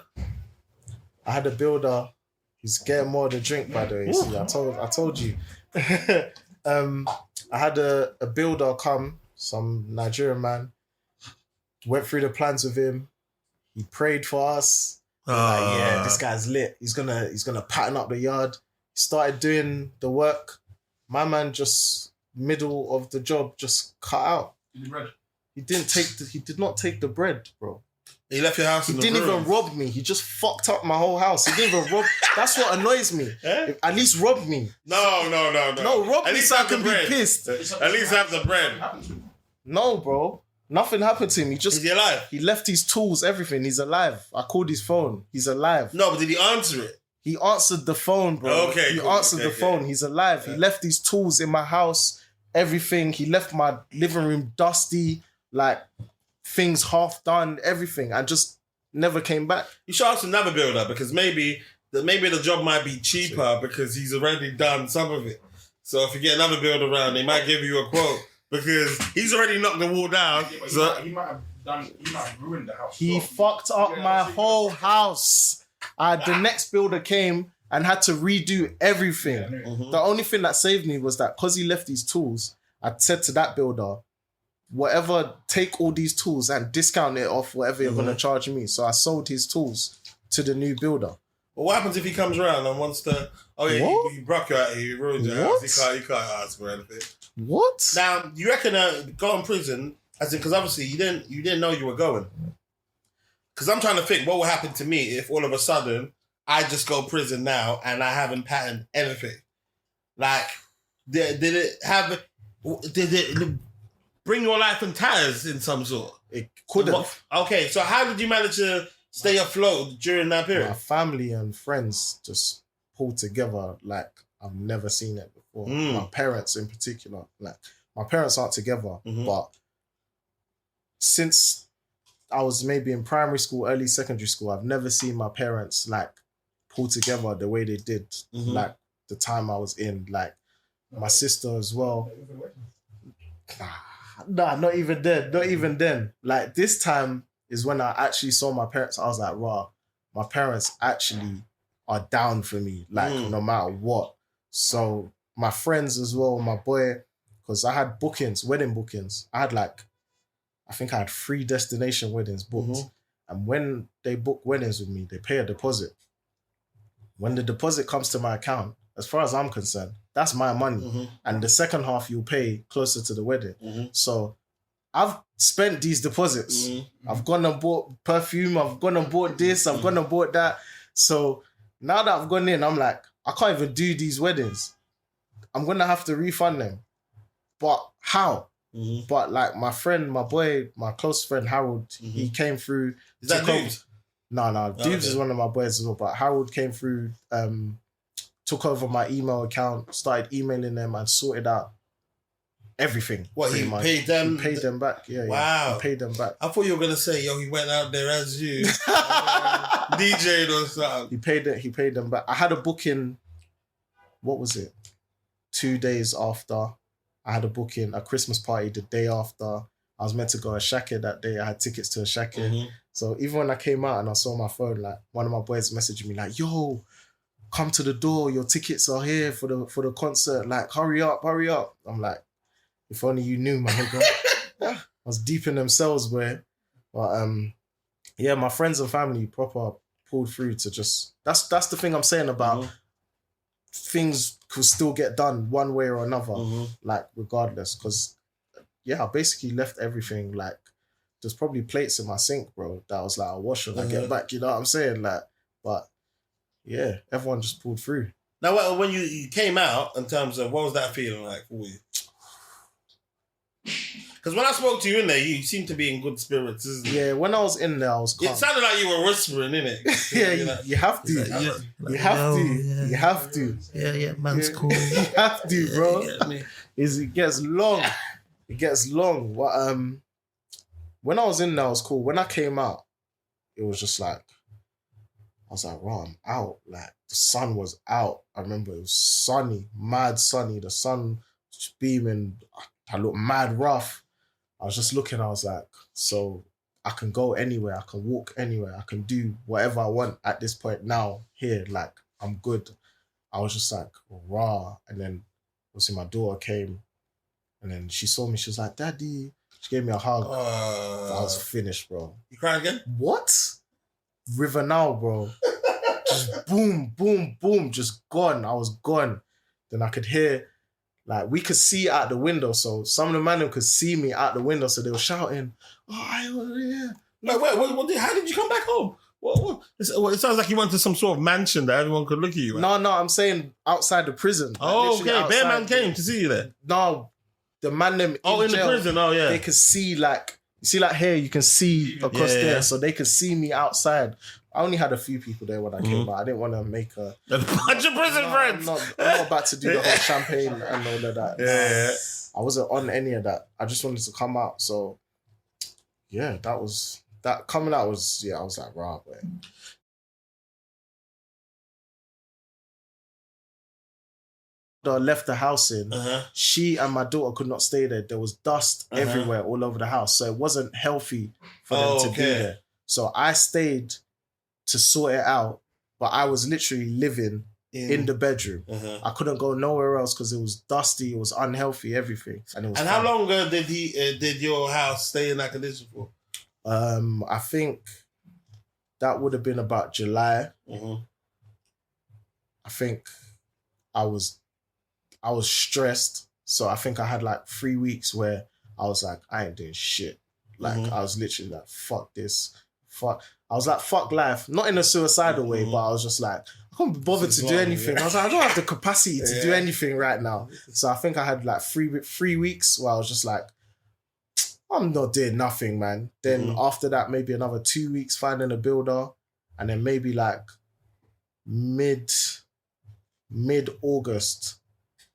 had a builder. He's getting more of the drink, by the way. You see, I told you. I had a builder come, some Nigerian man. Went through the plans with him. He prayed for us. Like, this guy's lit. He's gonna pattern up the yard. He started doing the work. My man just middle of the job just cut out. He did not take the bread, bro. He left your house. He didn't even rob me. He just fucked up my whole house. He didn't even rob. That's what annoys me. At least rob me. No. No, rob me so I can be pissed. At least have the bread. No, bro. Nothing happened to him. Is he alive? He left his tools, everything. He's alive. I called his phone. He's alive. No, but did he answer it? He answered the phone, bro. Okay, He answered the phone. He's alive. Yeah. He left his tools in my house, everything. He left my living room dusty, like things half done, everything. I just never came back. You should ask another builder because maybe the job might be cheaper because he's already done some of it. So if you get another builder around, they might give you a quote because he's already knocked the wall down. Yeah, he might have ruined the house. He fucked up my whole house. The next builder came and had to redo everything. Yeah, I know. Mhm. The only thing that saved me was that because he left these tools, I said to that builder, whatever, take all these tools and discount it off whatever you're going to charge me. So I sold his tools to the new builder. Well, what happens if he comes around and wants to? Oh yeah, What? he broke you out. He ruined your What? house. He can't ask for anything. What? Now, you reckon go in prison? As in, because obviously you didn't know you were going. Because I'm trying to think what would happen to me if all of a sudden I just go prison now and I haven't patterned anything. Like, did it bring your life in tatters in some sort? It could have. Okay, so how did you manage to stay afloat during that period? My family and friends just pulled together like I've never seen it before. Mm. My parents in particular. Like, my parents aren't together, Mhm. but since I was maybe in primary school, early secondary school, I've never seen my parents like pull together the way they did Mhm. like the time I was in. Like my sister as well. Nah, not even then. Not even then. Like this time is when I actually saw my parents. I was like, "Raw, my parents actually are down for me, like no matter what." So my friends as well, my boy, because I had bookings, wedding bookings. I think I had 3 destination weddings booked. Mhm. And when they book weddings with me, they pay a deposit. When the deposit comes to my account, as far as I'm concerned, that's my money. Mhm. And the second half you'll pay closer to the wedding. Mhm. So I've spent these deposits. Mhm. I've gone and bought perfume. I've gone and bought this. I've gone and bought that. So now that I've gone in, I'm like, I can't even do these weddings. I'm going to have to refund them. But how? Mhm. But like my friend, my boy, my close friend Harold, he came through. Is that took over- Dubes? No, Dubes is okay. one of my boys as well. But Harold came through, took over my email account, started emailing them and sorted out everything. What, pretty he much. paid them? He paid them back. Yeah, Wow. Yeah. He paid them back. I thought you were gonna say, yo, he went out there as you, DJ'd or something. He paid them back. I had a booking. What was it? 2 days after. I had a booking, a Christmas party the day after. I was meant to go to Shaka that day. I had tickets to a Shaka. Mhm. So even when I came out and I saw my phone, like one of my boys messaged me like, "Yo, come to the door. Your tickets are here for the concert. Like, hurry up." I'm like, if only you knew, my nigga. I was deep in themselves, boy. But yeah, my friends and family proper pulled through to just. That's the thing I'm saying about things could still get done one way or another, like regardless. Because yeah, I basically left everything. Like, there's probably plates in my sink, bro, that I was like, I'll wash when I get back. You know what I'm saying? Like, but yeah, everyone just pulled through. Now, when you came out, in terms of what was that feeling like for you? Because when I spoke to you in there, you seemed to be in good spirits, isn't it? Yeah, when I was in there, I was calm. It sounded like you were whispering, innit? Yeah, you have to. You have to. Yeah. You have to. Yeah, man's cool. You have to, bro. You get me? It gets long. It gets long. But when I was in there, I was cool. When I came out, it was just like, I was like, "Raw, I'm out." Like, the sun was out. I remember it was sunny, mad sunny. The sun was beaming. I looked mad rough. I was just looking, I was like, so I can go anywhere, I can walk anywhere, I can do whatever I want at this point now, here, like, I'm good. I was just like, raw. And then, obviously, my daughter came, and then she saw me, she was like, "Daddy." She gave me a hug. I was finished, bro. You crying again? What? River now, bro. Just boom, boom, boom, just gone. I was gone. Then I could hear, like, we could see out the window, so some of the men could see me out the window, so they were shouting, "Oh, Ayo, yeah." Like, wait, how did you come back home? What? It sounds like you went to some sort of mansion that everyone could look at you at. No, I'm saying outside the prison. Oh, Like, okay. Bear outside Man came to see you there. No, the man them In jail, the prison. Oh, yeah. they could see, like, you see, like, here, you can see across Yeah, there, yeah. so they could see me outside. I only had a few people there when I came out. I didn't want to make a bunch of prison friends. I'm not about to do the whole champagne and all of that. Yeah. I wasn't on any of that. I just wanted to come out. So yeah, that coming out was, I was like, "Right, man." I left the house in. She and my daughter could not stay there. There was dust everywhere, all over the house. So it wasn't healthy for them to be there. So I stayed to sort it out, but I was literally living in the bedroom. Uh-huh. I couldn't go nowhere else because it was dusty, it was unhealthy, everything. And it was how long did your house stay in that condition for? I think that would have been about July. Mm-hmm. I think I was stressed. So I think I had like 3 weeks where I was like, I ain't doing shit. Like I was literally like, fuck this. I was like, fuck life. Not in a suicidal way, but I was just like, I can't be bothered to do anything. I was like, I don't have the capacity to do anything right now. So I think I had like 3 weeks where I was just like, I'm not doing nothing, man. Then after that, maybe another 2 weeks finding a builder. And then maybe like mid-August.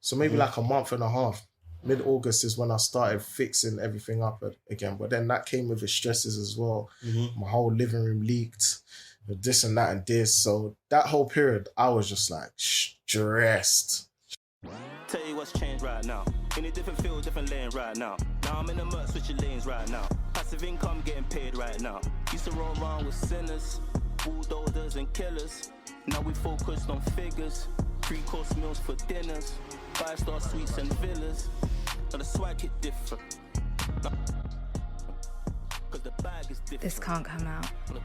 So maybe like a month and a half. Mid-August is when I started fixing everything up again. But then that came with the stresses as well. My whole living room leaked. This and that and this. So that whole period, I was just like stressed. Tell you what's changed right now. In a different field, different lane right now. Now I'm in the mud, switching lanes right now. Passive income getting paid right now. Used to roll around with sinners, bulldozers and killers. Now we focused on figures. 3-course meals for dinners. 5-star suites and villas. Now the swag hit different. Cause the bag is different. This can't come out. The